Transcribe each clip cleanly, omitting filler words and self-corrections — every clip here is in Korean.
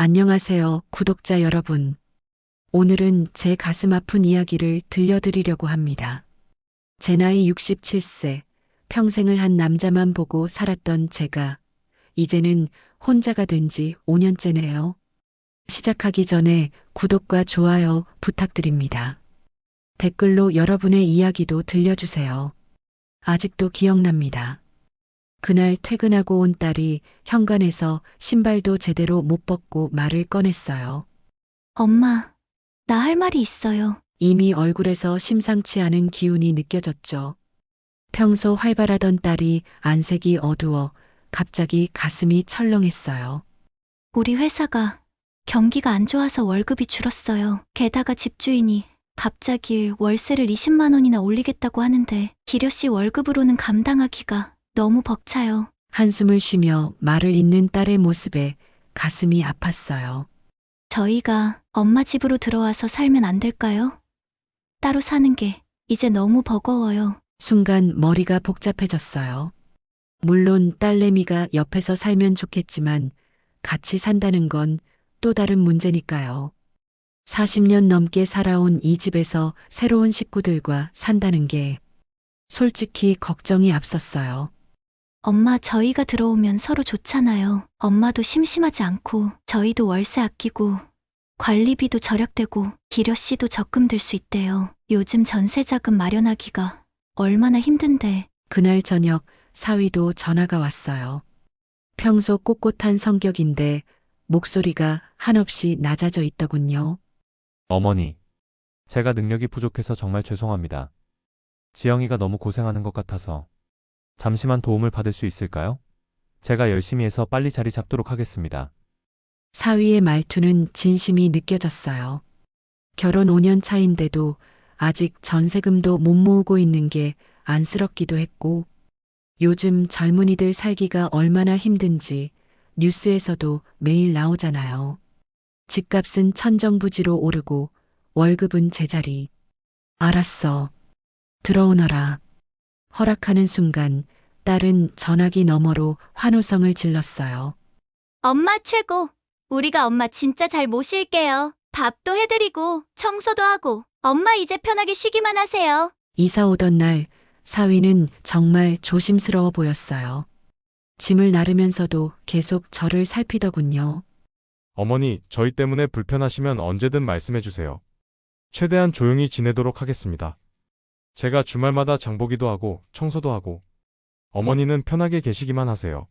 안녕하세요, 구독자 여러분. 오늘은 제 가슴 아픈 이야기를 들려드리려고 합니다. 제 나이 67세, 평생을 한 남자만 보고 살았던 제가, 이제는 혼자가 된 지 5년째네요. 시작하기 전에 구독과 좋아요 부탁드립니다. 댓글로 여러분의 이야기도 들려주세요. 아직도 기억납니다. 그날 퇴근하고 온 딸이 현관에서 신발도 제대로 못 벗고 말을 꺼냈어요. 엄마, 나 할 말이 있어요. 이미 얼굴에서 심상치 않은 기운이 느껴졌죠. 평소 활발하던 딸이 안색이 어두워 갑자기 가슴이 철렁했어요. 우리 회사가 경기가 안 좋아서 월급이 줄었어요. 게다가 집주인이 갑자기 월세를 20만 원이나 올리겠다고 하는데 기려 씨 월급으로는 감당하기가 너무 벅차요. 한숨을 쉬며 말을 잇는 딸의 모습에 가슴이 아팠어요. 저희가 엄마 집으로 들어와서 살면 안 될까요? 따로 사는 게 이제 너무 버거워요. 순간 머리가 복잡해졌어요. 물론 딸내미가 옆에서 살면 좋겠지만 같이 산다는 건 또 다른 문제니까요. 40년 넘게 살아온 이 집에서 새로운 식구들과 산다는 게 솔직히 걱정이 앞섰어요. 엄마, 저희가 들어오면 서로 좋잖아요. 엄마도 심심하지 않고 저희도 월세 아끼고 관리비도 절약되고 기려 씨도 적금 들 수 있대요. 요즘 전세 자금 마련하기가 얼마나 힘든데. 그날 저녁 사위도 전화가 왔어요. 평소 꼿꼿한 성격인데 목소리가 한없이 낮아져 있더군요. 어머니, 제가 능력이 부족해서 정말 죄송합니다. 지영이가 너무 고생하는 것 같아서 잠시만 도움을 받을 수 있을까요? 제가 열심히 해서 빨리 자리 잡도록 하겠습니다. 사위의 말투는 진심이 느껴졌어요. 결혼 5년 차인데도 아직 전세금도 못 모으고 있는 게 안쓰럽기도 했고, 요즘 젊은이들 살기가 얼마나 힘든지 뉴스에서도 매일 나오잖아요. 집값은 천정부지로 오르고 월급은 제자리. 알았어. 들어오너라. 허락하는 순간 딸은 전화기 너머로 환호성을 질렀어요. 엄마 최고! 우리가 엄마 진짜 잘 모실게요. 밥도 해드리고 청소도 하고 엄마 이제 편하게 쉬기만 하세요. 이사 오던 날 사위는 정말 조심스러워 보였어요. 짐을 나르면서도 계속 저를 살피더군요. 어머니, 저희 때문에 불편하시면 언제든 말씀해 주세요. 최대한 조용히 지내도록 하겠습니다. 제가 주말마다 장보기도 하고 청소도 하고 어머니는 편하게 계시기만 하세요.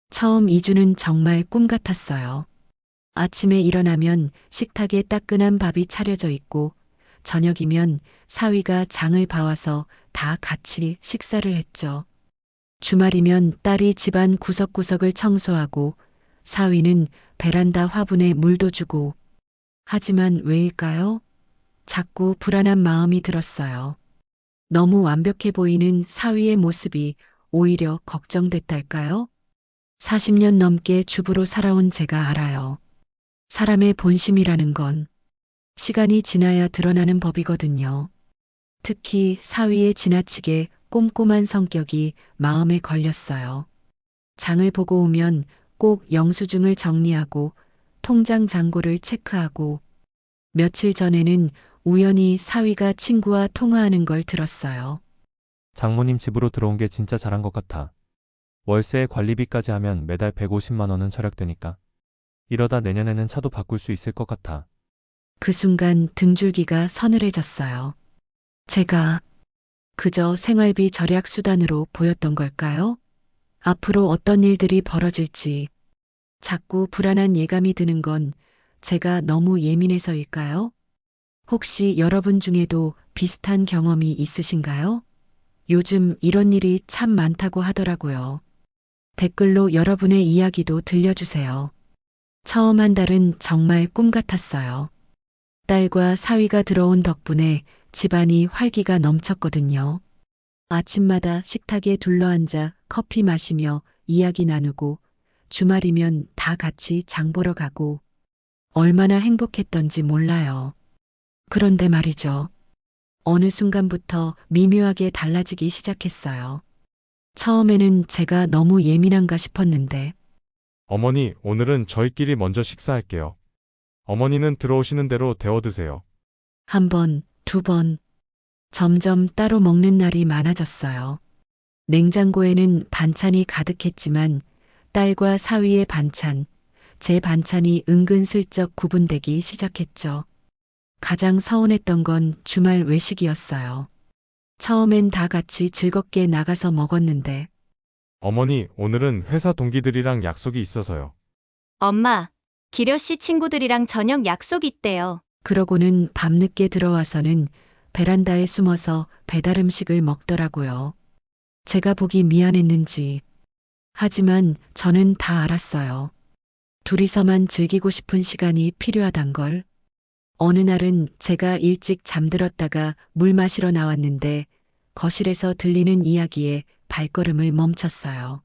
처음 2주는 정말 꿈 같았어요. 아침에 일어나면 식탁에 따끈한 밥이 차려져 있고 저녁이면 사위가 장을 봐와서 다 같이 식사를 했죠. 주말이면 딸이 집안 구석구석을 청소하고 사위는 베란다 화분에 물도 주고. 하지만 왜일까요? 자꾸 불안한 마음이 들었어요. 너무 완벽해 보이는 사위의 모습이 오히려 걱정됐달까요? 40년 넘게 주부로 살아온 제가 알아요. 사람의 본심이라는 건 시간이 지나야 드러나는 법이거든요. 특히 사위의 지나치게 꼼꼼한 성격이 마음에 걸렸어요. 장을 보고 오면 꼭 영수증을 정리하고 통장 잔고를 체크하고, 며칠 전에는 우연히 사위가 친구와 통화하는 걸 들었어요. 장모님 집으로 들어온 게 진짜 잘한 것 같아. 월세에 관리비까지 하면 매달 150만 원은 절약되니까. 이러다 내년에는 차도 바꿀 수 있을 것 같아. 그 순간 등줄기가 서늘해졌어요. 제가 그저 생활비 절약 수단으로 보였던 걸까요? 앞으로 어떤 일들이 벌어질지 자꾸 불안한 예감이 드는 건 제가 너무 예민해서일까요? 혹시 여러분 중에도 비슷한 경험이 있으신가요? 요즘 이런 일이 참 많다고 하더라고요. 댓글로 여러분의 이야기도 들려주세요. 처음 한 달은 정말 꿈 같았어요. 딸과 사위가 들어온 덕분에 집안이 활기가 넘쳤거든요. 아침마다 식탁에 둘러앉아 커피 마시며 이야기 나누고, 주말이면 다 같이 장 보러 가고, 얼마나 행복했던지 몰라요. 그런데 말이죠. 어느 순간부터 미묘하게 달라지기 시작했어요. 처음에는 제가 너무 예민한가 싶었는데, 어머니, 오늘은 저희끼리 먼저 식사할게요. 어머니는 들어오시는 대로 데워 드세요. 한 번, 두 번. 점점 따로 먹는 날이 많아졌어요. 냉장고에는 반찬이 가득했지만 딸과 사위의 반찬, 제 반찬이 은근슬쩍 구분되기 시작했죠. 가장 서운했던 건 주말 외식이었어요. 처음엔 다 같이 즐겁게 나가서 먹었는데 어머니, 오늘은 회사 동기들이랑 약속이 있어서요. 엄마, 기려 씨 친구들이랑 저녁 약속 있대요. 그러고는 밤늦게 들어와서는 베란다에 숨어서 배달 음식을 먹더라고요. 제가 보기 미안했는지. 하지만 저는 다 알았어요. 둘이서만 즐기고 싶은 시간이 필요하단 걸. 어느 날은 제가 일찍 잠들었다가 물 마시러 나왔는데 거실에서 들리는 이야기에 발걸음을 멈췄어요.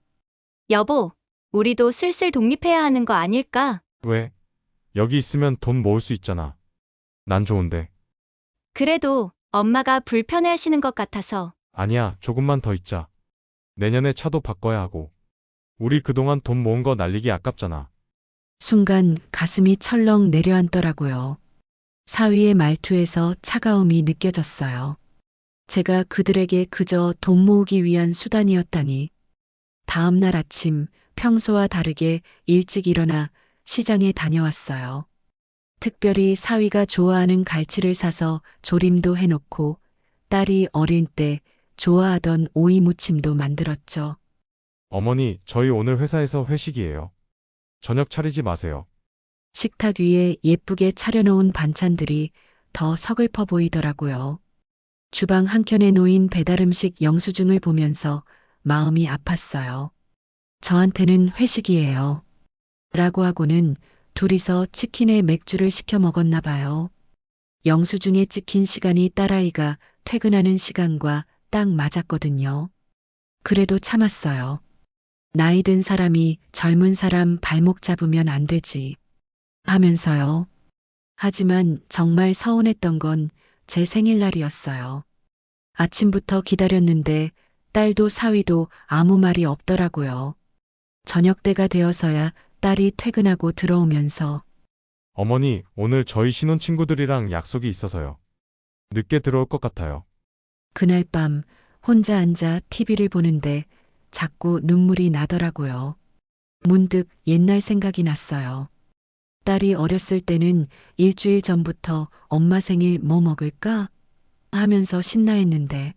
여보, 우리도 슬슬 독립해야 하는 거 아닐까? 왜? 여기 있으면 돈 모을 수 있잖아. 난 좋은데. 그래도 엄마가 불편해하시는 것 같아서. 아니야, 조금만 더 있자. 내년에 차도 바꿔야 하고. 우리 그동안 돈 모은 거 날리기 아깝잖아. 순간 가슴이 철렁 내려앉더라고요. 사위의 말투에서 차가움이 느껴졌어요. 제가 그들에게 그저 돈 모으기 위한 수단이었다니. 다음 날 아침 평소와 다르게 일찍 일어나 시장에 다녀왔어요. 특별히 사위가 좋아하는 갈치를 사서 조림도 해놓고 딸이 어릴 때 좋아하던 오이 무침도 만들었죠. 어머니, 저희 오늘 회사에서 회식이에요. 저녁 차리지 마세요. 식탁 위에 예쁘게 차려놓은 반찬들이 더 서글퍼 보이더라고요. 주방 한켠에 놓인 배달음식 영수증을 보면서 마음이 아팠어요. 저한테는 회식이에요. 라고 하고는 둘이서 치킨에 맥주를 시켜 먹었나 봐요. 영수증에 찍힌 시간이 딸아이가 퇴근하는 시간과 딱 맞았거든요. 그래도 참았어요. 나이 든 사람이 젊은 사람 발목 잡으면 안 되지. 하면서요. 하지만 정말 서운했던 건 제 생일날이었어요. 아침부터 기다렸는데 딸도 사위도 아무 말이 없더라고요. 저녁 때가 되어서야 딸이 퇴근하고 들어오면서 어머니, 오늘 저희 신혼 친구들이랑 약속이 있어서요. 늦게 들어올 것 같아요. 그날 밤 혼자 앉아 TV를 보는데 자꾸 눈물이 나더라고요. 문득 옛날 생각이 났어요. 딸이 어렸을 때는 일주일 전부터 엄마 생일 뭐 먹을까? 하면서 신나했는데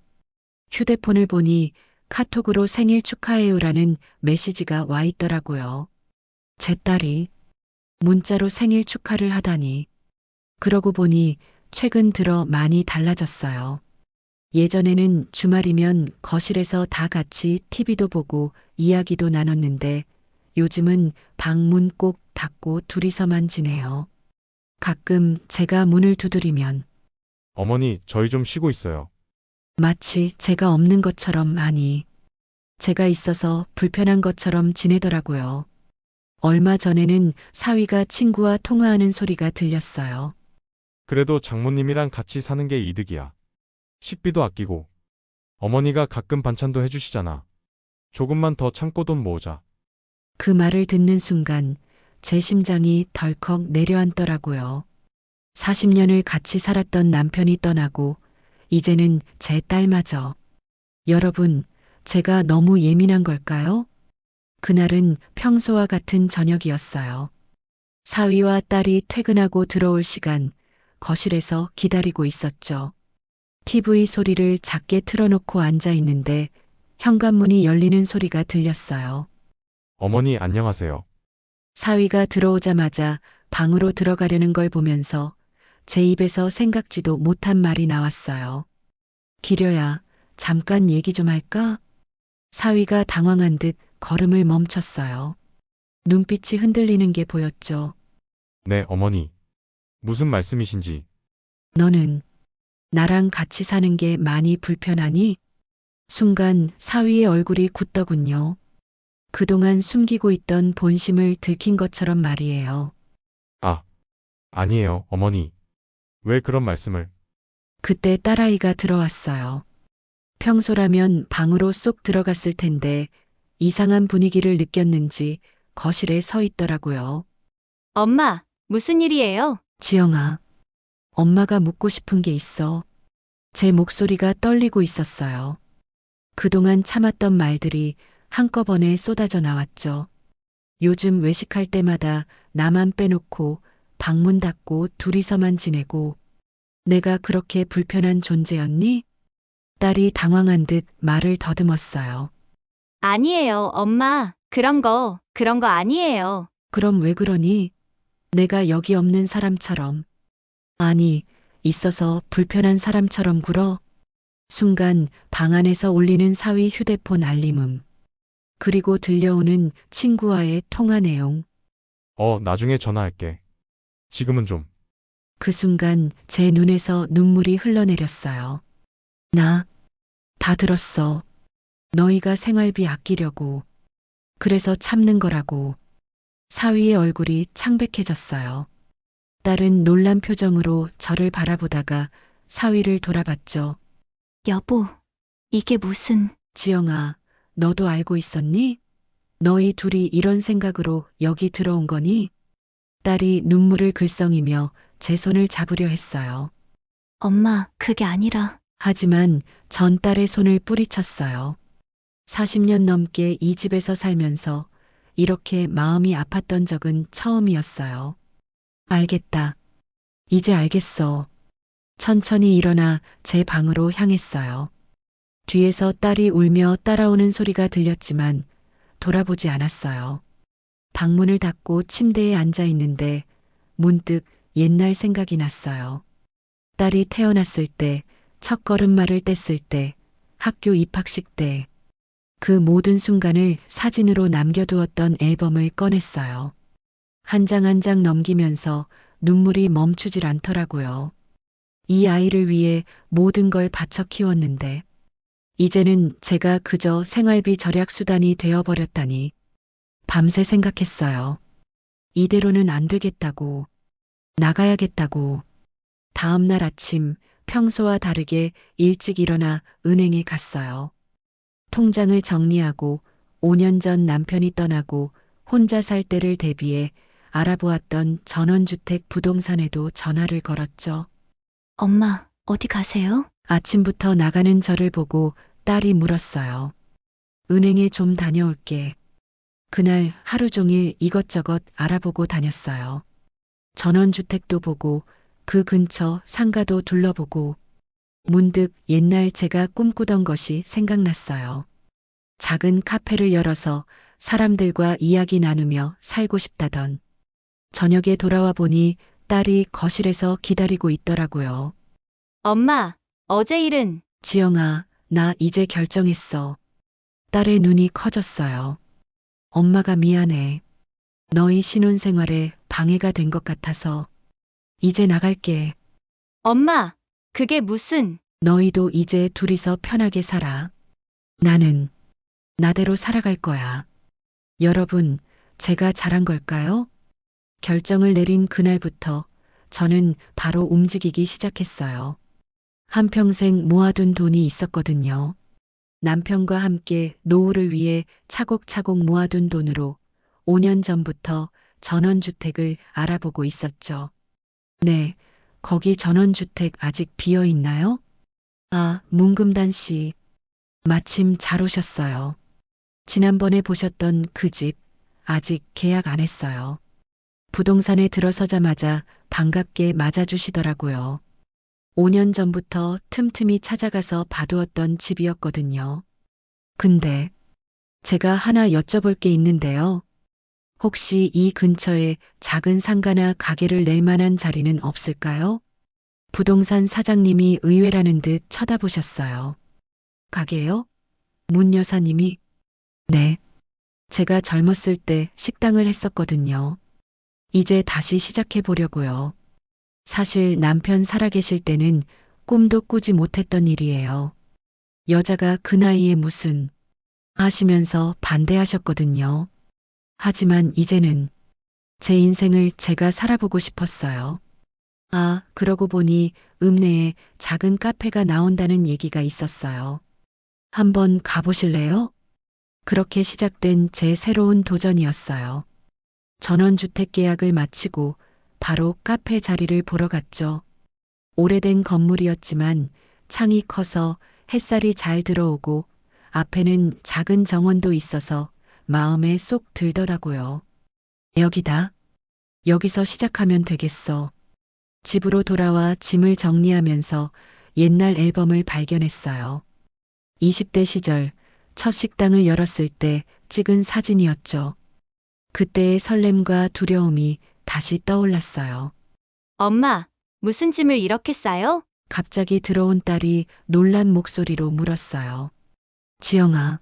휴대폰을 보니 카톡으로 생일 축하해요라는 메시지가 와 있더라고요. 제 딸이 문자로 생일 축하를 하다니. 그러고 보니 최근 들어 많이 달라졌어요. 예전에는 주말이면 거실에서 다 같이 TV도 보고 이야기도 나눴는데 요즘은 방문 꼭 닫고 둘이서만 지내요. 가끔 제가 문을 두드리면 어머니, 저희 좀 쉬고 있어요. 마치 제가 없는 것처럼 아니, 제가 있어서 불편한 것처럼 지내더라고요. 얼마 전에는 사위가 친구와 통화하는 소리가 들렸어요. 그래도 장모님이랑 같이 사는 게 이득이야. 식비도 아끼고. 어머니가 가끔 반찬도 해주시잖아. 조금만 더 참고 돈 모으자. 그 말을 듣는 순간 제 심장이 덜컥 내려앉더라고요. 40년을 같이 살았던 남편이 떠나고 이제는 제 딸마저. 여러분, 제가 너무 예민한 걸까요? 그날은 평소와 같은 저녁이었어요. 사위와 딸이 퇴근하고 들어올 시간 거실에서 기다리고 있었죠. TV 소리를 작게 틀어놓고 앉아 있는데 현관문이 열리는 소리가 들렸어요. 어머니, 안녕하세요. 사위가 들어오자마자 방으로 들어가려는 걸 보면서 제 입에서 생각지도 못한 말이 나왔어요. 기려야, 잠깐 얘기 좀 할까? 사위가 당황한 듯 걸음을 멈췄어요. 눈빛이 흔들리는 게 보였죠. 네, 어머니. 무슨 말씀이신지. 너는 나랑 같이 사는 게 많이 불편하니? 순간 사위의 얼굴이 굳더군요. 그동안 숨기고 있던 본심을 들킨 것처럼 말이에요. 아니에요, 어머니. 왜 그런 말씀을. 그때 딸아이가 들어왔어요. 평소라면 방으로 쏙 들어갔을 텐데 이상한 분위기를 느꼈는지 거실에 서 있더라고요. 엄마, 무슨 일이에요? 지영아, 엄마가 묻고 싶은 게 있어. 제 목소리가 떨리고 있었어요. 그동안 참았던 말들이 한꺼번에 쏟아져 나왔죠. 요즘 외식할 때마다 나만 빼놓고 방문 닫고 둘이서만 지내고 내가 그렇게 불편한 존재였니? 딸이 당황한 듯 말을 더듬었어요. 아니에요, 엄마. 그런 거 아니에요. 그럼 왜 그러니? 내가 여기 없는 사람처럼. 아니, 있어서 불편한 사람처럼 굴어? 순간 방 안에서 울리는 사위 휴대폰 알림음. 그리고 들려오는 친구와의 통화 내용. 나중에 전화할게. 지금은 좀. 그 순간 제 눈에서 눈물이 흘러내렸어요. 나, 다 들었어. 너희가 생활비 아끼려고. 그래서 참는 거라고. 사위의 얼굴이 창백해졌어요. 딸은 놀란 표정으로 저를 바라보다가 사위를 돌아봤죠. 여보, 이게 무슨... 지영아, 너도 알고 있었니? 너희 둘이 이런 생각으로 여기 들어온 거니? 딸이 눈물을 글썽이며 제 손을 잡으려 했어요. 엄마, 그게 아니라... 하지만 전 딸의 손을 뿌리쳤어요. 40년 넘게 이 집에서 살면서 이렇게 마음이 아팠던 적은 처음이었어요. 알겠다. 이제 알겠어. 천천히 일어나 제 방으로 향했어요. 뒤에서 딸이 울며 따라오는 소리가 들렸지만 돌아보지 않았어요. 방문을 닫고 침대에 앉아 있는데 문득 옛날 생각이 났어요. 딸이 태어났을 때, 첫 걸음마를 뗐을 때, 학교 입학식 때, 그 모든 순간을 사진으로 남겨두었던 앨범을 꺼냈어요. 한 장 한 장 넘기면서 눈물이 멈추질 않더라고요. 이 아이를 위해 모든 걸 바쳐 키웠는데, 이제는 제가 그저 생활비 절약 수단이 되어버렸다니. 밤새 생각했어요. 이대로는 안 되겠다고. 나가야겠다고. 다음 날 아침 평소와 다르게 일찍 일어나 은행에 갔어요. 통장을 정리하고 5년 전 남편이 떠나고 혼자 살 때를 대비해 알아보았던 전원주택 부동산에도 전화를 걸었죠. 엄마, 어디 가세요? 아침부터 나가는 저를 보고 딸이 물었어요. 은행에 좀 다녀올게. 그날 하루 종일 이것저것 알아보고 다녔어요. 전원주택도 보고 그 근처 상가도 둘러보고 문득 옛날 제가 꿈꾸던 것이 생각났어요. 작은 카페를 열어서 사람들과 이야기 나누며 살고 싶다던. 저녁에 돌아와 보니 딸이 거실에서 기다리고 있더라고요. 엄마, 어제 일은... 지영아, 나 이제 결정했어. 딸의 눈이 커졌어요. 엄마가 미안해. 너희 신혼생활에 방해가 된 것 같아서. 이제 나갈게. 엄마, 그게 무슨... 너희도 이제 둘이서 편하게 살아. 나는 나대로 살아갈 거야. 여러분, 제가 잘한 걸까요? 결정을 내린 그날부터 저는 바로 움직이기 시작했어요. 한평생 모아둔 돈이 있었거든요. 남편과 함께 노후를 위해 차곡차곡 모아둔 돈으로 5년 전부터 전원주택을 알아보고 있었죠. 네, 거기 전원주택 아직 비어 있나요? 아, 문금단 씨. 마침 잘 오셨어요. 지난번에 보셨던 그 집, 아직 계약 안 했어요. 부동산에 들어서자마자 반갑게 맞아주시더라고요. 5년 전부터 틈틈이 찾아가서 봐두었던 집이었거든요. 근데 제가 하나 여쭤볼 게 있는데요. 혹시 이 근처에 작은 상가나 가게를 낼 만한 자리는 없을까요? 부동산 사장님이 의외라는 듯 쳐다보셨어요. 가게요? 문 여사님이? 네. 제가 젊었을 때 식당을 했었거든요. 이제 다시 시작해 보려고요. 사실 남편 살아계실 때는 꿈도 꾸지 못했던 일이에요. 여자가 그 나이에 무슨 하시면서 반대하셨거든요. 하지만 이제는 제 인생을 제가 살아보고 싶었어요. 아, 그러고 보니 읍내에 작은 카페가 나온다는 얘기가 있었어요. 한번 가보실래요? 그렇게 시작된 제 새로운 도전이었어요. 전원주택 계약을 마치고 바로 카페 자리를 보러 갔죠. 오래된 건물이었지만 창이 커서 햇살이 잘 들어오고 앞에는 작은 정원도 있어서 마음에 쏙 들더라고요. 여기다. 여기서 시작하면 되겠어. 집으로 돌아와 짐을 정리하면서 옛날 앨범을 발견했어요. 20대 시절 첫 식당을 열었을 때 찍은 사진이었죠. 그때의 설렘과 두려움이 다시 떠올랐어요. 엄마, 무슨 짐을 이렇게 싸요? 갑자기 들어온 딸이 놀란 목소리로 물었어요. 지영아,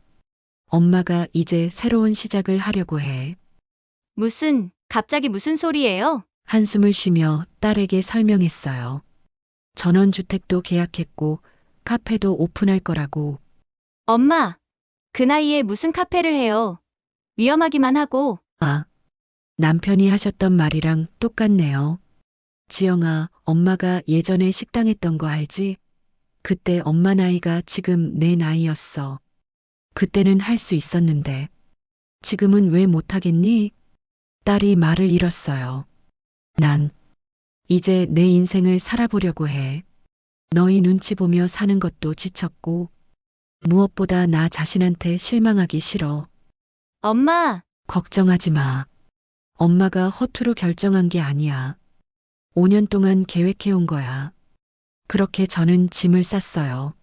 엄마가 이제 새로운 시작을 하려고 해. 갑자기 무슨 소리예요? 한숨을 쉬며 딸에게 설명했어요. 전원주택도 계약했고 카페도 오픈할 거라고. 엄마, 그 나이에 무슨 카페를 해요? 위험하기만 하고. 아, 남편이 하셨던 말이랑 똑같네요. 지영아, 엄마가 예전에 식당 했던 거 알지? 그때 엄마 나이가 지금 내 나이였어. 그때는 할 수 있었는데. 지금은 왜 못하겠니? 딸이 말을 잃었어요. 난 이제 내 인생을 살아보려고 해. 너희 눈치 보며 사는 것도 지쳤고, 무엇보다 나 자신한테 실망하기 싫어. 엄마, 걱정하지 마. 엄마가 허투루 결정한 게 아니야. 5년 동안 계획해온 거야. 그렇게 저는 짐을 쌌어요.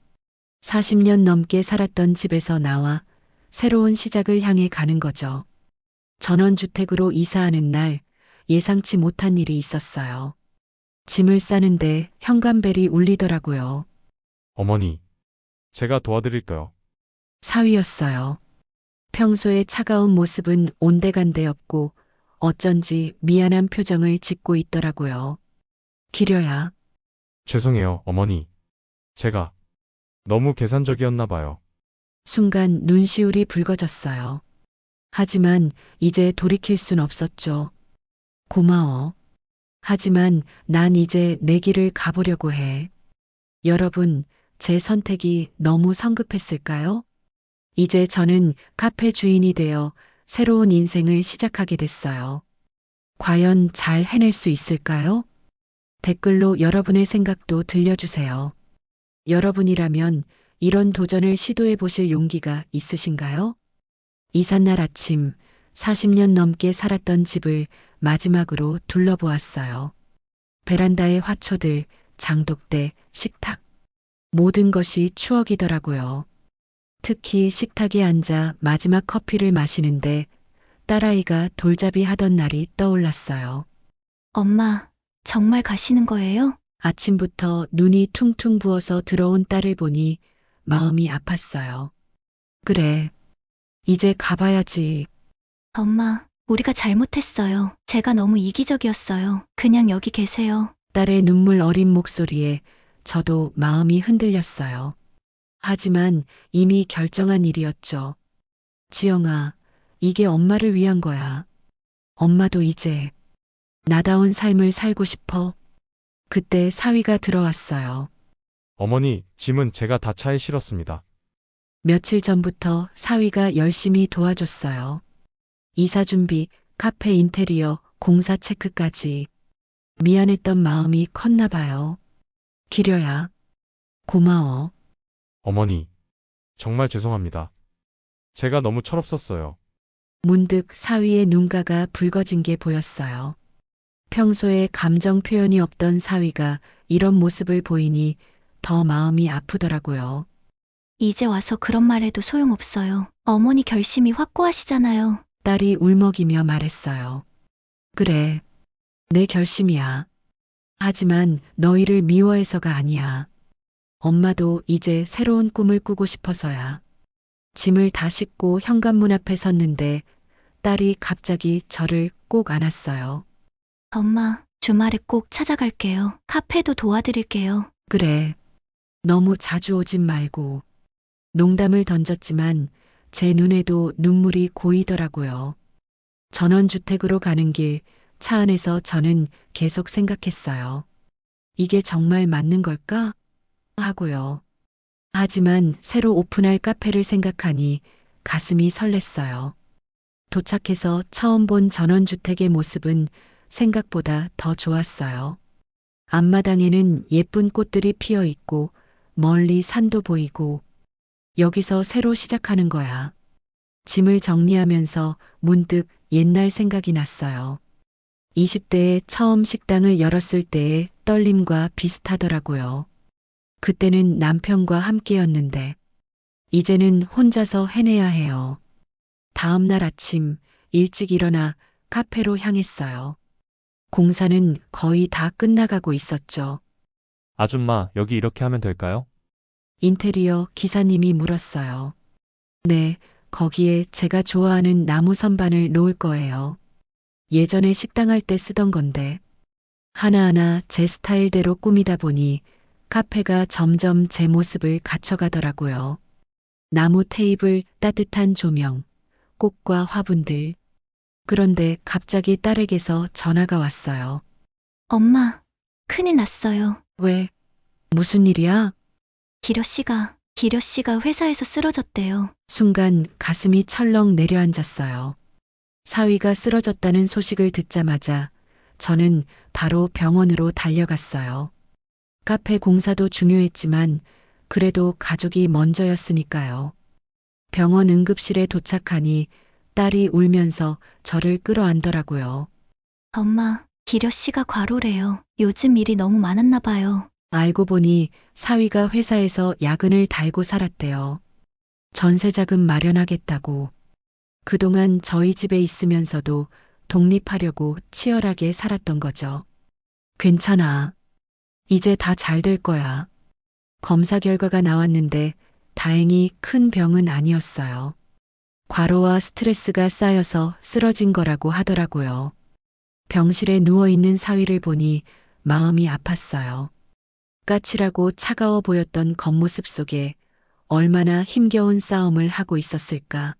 40년 넘게 살았던 집에서 나와 새로운 시작을 향해 가는 거죠. 전원주택으로 이사하는 날 예상치 못한 일이 있었어요. 짐을 싸는데 현관벨이 울리더라고요. 어머니, 제가 도와드릴까요? 사위였어요. 평소의 차가운 모습은 온데간데 없고 어쩐지 미안한 표정을 짓고 있더라고요. 기려야. 죄송해요, 어머니. 제가 너무 계산적이었나 봐요. 순간 눈시울이 붉어졌어요. 하지만 이제 돌이킬 순 없었죠. 고마워. 하지만 난 이제 내 길을 가보려고 해. 여러분, 제 선택이 너무 성급했을까요? 이제 저는 카페 주인이 되어 새로운 인생을 시작하게 됐어요. 과연 잘 해낼 수 있을까요? 댓글로 여러분의 생각도 들려주세요. 여러분이라면 이런 도전을 시도해 보실 용기가 있으신가요? 이삿날 아침 40년 넘게 살았던 집을 마지막으로 둘러보았어요. 베란다의 화초들, 장독대, 식탁. 모든 것이 추억이더라고요. 특히 식탁에 앉아 마지막 커피를 마시는데 딸아이가 돌잡이 하던 날이 떠올랐어요. 엄마, 정말 가시는 거예요? 아침부터 눈이 퉁퉁 부어서 들어온 딸을 보니 마음이 아팠어요. 그래, 이제 가봐야지. 엄마, 우리가 잘못했어요. 제가 너무 이기적이었어요. 그냥 여기 계세요. 딸의 눈물 어린 목소리에 저도 마음이 흔들렸어요. 하지만 이미 결정한 일이었죠. 지영아, 이게 엄마를 위한 거야. 엄마도 이제 나다운 삶을 살고 싶어. 그때 사위가 들어왔어요. 어머니, 짐은 제가 다 차에 실었습니다. 며칠 전부터 사위가 열심히 도와줬어요. 이사 준비, 카페 인테리어, 공사 체크까지. 미안했던 마음이 컸나 봐요. 기려야. 고마워. 어머니, 정말 죄송합니다. 제가 너무 철없었어요. 문득 사위의 눈가가 붉어진 게 보였어요. 평소에 감정 표현이 없던 사위가 이런 모습을 보이니 더 마음이 아프더라고요. 이제 와서 그런 말 해도 소용없어요. 어머니 결심이 확고하시잖아요. 딸이 울먹이며 말했어요. 그래, 내 결심이야. 하지만 너희를 미워해서가 아니야. 엄마도 이제 새로운 꿈을 꾸고 싶어서야. 짐을 다 싣고 현관문 앞에 섰는데 딸이 갑자기 저를 꼭 안았어요. 엄마, 주말에 꼭 찾아갈게요. 카페도 도와드릴게요. 그래, 너무 자주 오진 말고. 농담을 던졌지만 제 눈에도 눈물이 고이더라고요. 전원주택으로 가는 길 차 안에서 저는 계속 생각했어요. 이게 정말 맞는 걸까? 하고요. 하지만 새로 오픈할 카페를 생각하니 가슴이 설렜어요. 도착해서 처음 본 전원주택의 모습은 생각보다 더 좋았어요. 앞마당에는 예쁜 꽃들이 피어 있고 멀리 산도 보이고 여기서 새로 시작하는 거야. 짐을 정리하면서 문득 옛날 생각이 났어요. 20대에 처음 식당을 열었을 때의 떨림과 비슷하더라고요. 그때는 남편과 함께였는데 이제는 혼자서 해내야 해요. 다음 날 아침 일찍 일어나 카페로 향했어요. 공사는 거의 다 끝나가고 있었죠. 아줌마, 여기 이렇게 하면 될까요? 인테리어 기사님이 물었어요. 네, 거기에 제가 좋아하는 나무 선반을 놓을 거예요. 예전에 식당할 때 쓰던 건데 하나하나 제 스타일대로 꾸미다 보니 카페가 점점 제 모습을 갖춰가더라고요. 나무 테이블, 따뜻한 조명, 꽃과 화분들. 그런데 갑자기 딸에게서 전화가 왔어요. 엄마, 큰일 났어요. 왜? 무슨 일이야? 기려 씨가 회사에서 쓰러졌대요. 순간 가슴이 철렁 내려앉았어요. 사위가 쓰러졌다는 소식을 듣자마자 저는 바로 병원으로 달려갔어요. 카페 공사도 중요했지만 그래도 가족이 먼저였으니까요. 병원 응급실에 도착하니 딸이 울면서 저를 끌어안더라고요. 엄마, 기려 씨가 과로래요. 요즘 일이 너무 많았나 봐요. 알고 보니 사위가 회사에서 야근을 달고 살았대요. 전세자금 마련하겠다고. 그동안 저희 집에 있으면서도 독립하려고 치열하게 살았던 거죠. 괜찮아. 이제 다 잘 될 거야. 검사 결과가 나왔는데 다행히 큰 병은 아니었어요. 과로와 스트레스가 쌓여서 쓰러진 거라고 하더라고요. 병실에 누워있는 사위를 보니 마음이 아팠어요. 까칠하고 차가워 보였던 겉모습 속에 얼마나 힘겨운 싸움을 하고 있었을까.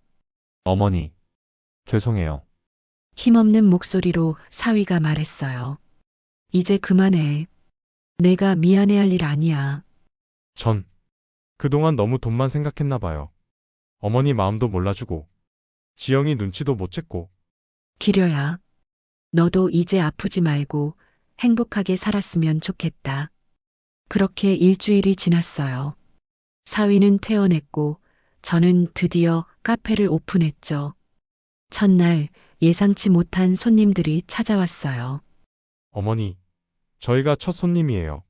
어머니, 죄송해요. 힘없는 목소리로 사위가 말했어요. 이제 그만해. 내가 미안해할 일 아니야. 전 그동안 너무 돈만 생각했나 봐요. 어머니 마음도 몰라주고 지영이 눈치도 못 챘고 기려야. 너도 이제 아프지 말고 행복하게 살았으면 좋겠다. 그렇게 일주일이 지났어요. 사위는 퇴원했고 저는 드디어 카페를 오픈했죠. 첫날 예상치 못한 손님들이 찾아왔어요. 어머니, 저희가 첫 손님이에요.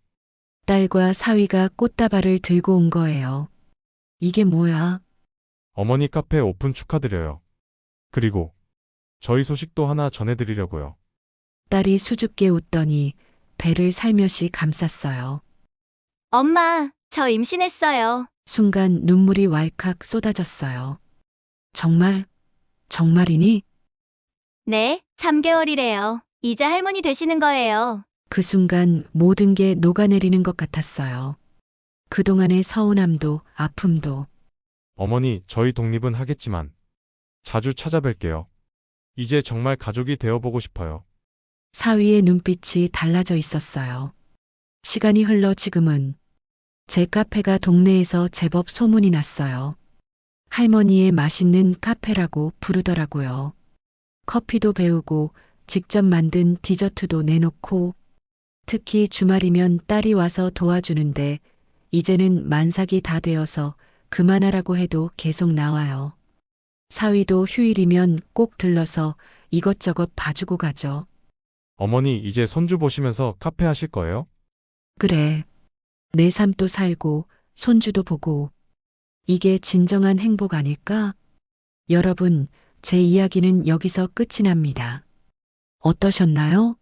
딸과 사위가 꽃다발을 들고 온 거예요. 이게 뭐야? 어머니 카페 오픈 축하드려요. 그리고 저희 소식도 하나 전해드리려고요. 딸이 수줍게 웃더니 배를 살며시 감쌌어요. 엄마, 저 임신했어요. 순간 눈물이 왈칵 쏟아졌어요. 정말? 정말이니? 네, 3개월이래요. 이제 할머니 되시는 거예요. 그 순간 모든 게 녹아내리는 것 같았어요. 그동안의 서운함도 아픔도. 어머니, 저희 독립은 하겠지만 자주 찾아뵐게요. 이제 정말 가족이 되어보고 싶어요. 사위의 눈빛이 달라져 있었어요. 시간이 흘러 지금은 제 카페가 동네에서 제법 소문이 났어요. 할머니의 맛있는 카페라고 부르더라고요. 커피도 배우고 직접 만든 디저트도 내놓고 특히 주말이면 딸이 와서 도와주는데 이제는 만삭이 다 되어서 그만하라고 해도 계속 나와요. 사위도 휴일이면 꼭 들러서 이것저것 봐주고 가죠. 어머니, 이제 손주 보시면서 카페 하실 거예요? 그래. 내 삶도 살고 손주도 보고 이게 진정한 행복 아닐까? 여러분, 제 이야기는 여기서 끝이 납니다. 어떠셨나요?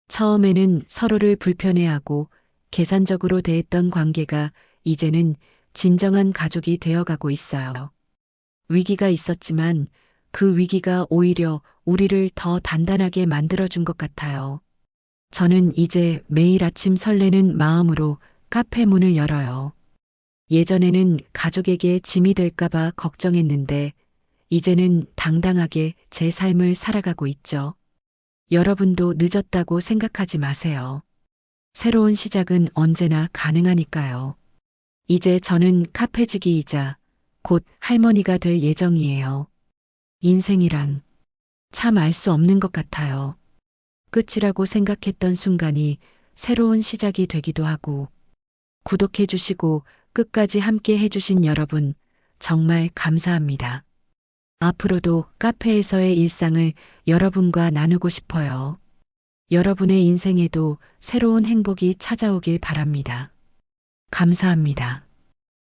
처음에는 서로를 불편해하고 계산적으로 대했던 관계가 이제는 진정한 가족이 되어가고 있어요. 위기가 있었지만 그 위기가 오히려 우리를 더 단단하게 만들어준 것 같아요. 저는 이제 매일 아침 설레는 마음으로 카페 문을 열어요. 예전에는 가족에게 짐이 될까봐 걱정했는데 이제는 당당하게 제 삶을 살아가고 있죠. 여러분도 늦었다고 생각하지 마세요. 새로운 시작은 언제나 가능하니까요. 이제 저는 카페지기이자 곧 할머니가 될 예정이에요. 인생이란 참 알 수 없는 것 같아요. 끝이라고 생각했던 순간이 새로운 시작이 되기도 하고, 구독해 주시고 끝까지 함께 해주신 여러분, 정말 감사합니다. 앞으로도 카페에서의 일상을 여러분과 나누고 싶어요. 여러분의 인생에도 새로운 행복이 찾아오길 바랍니다. 감사합니다.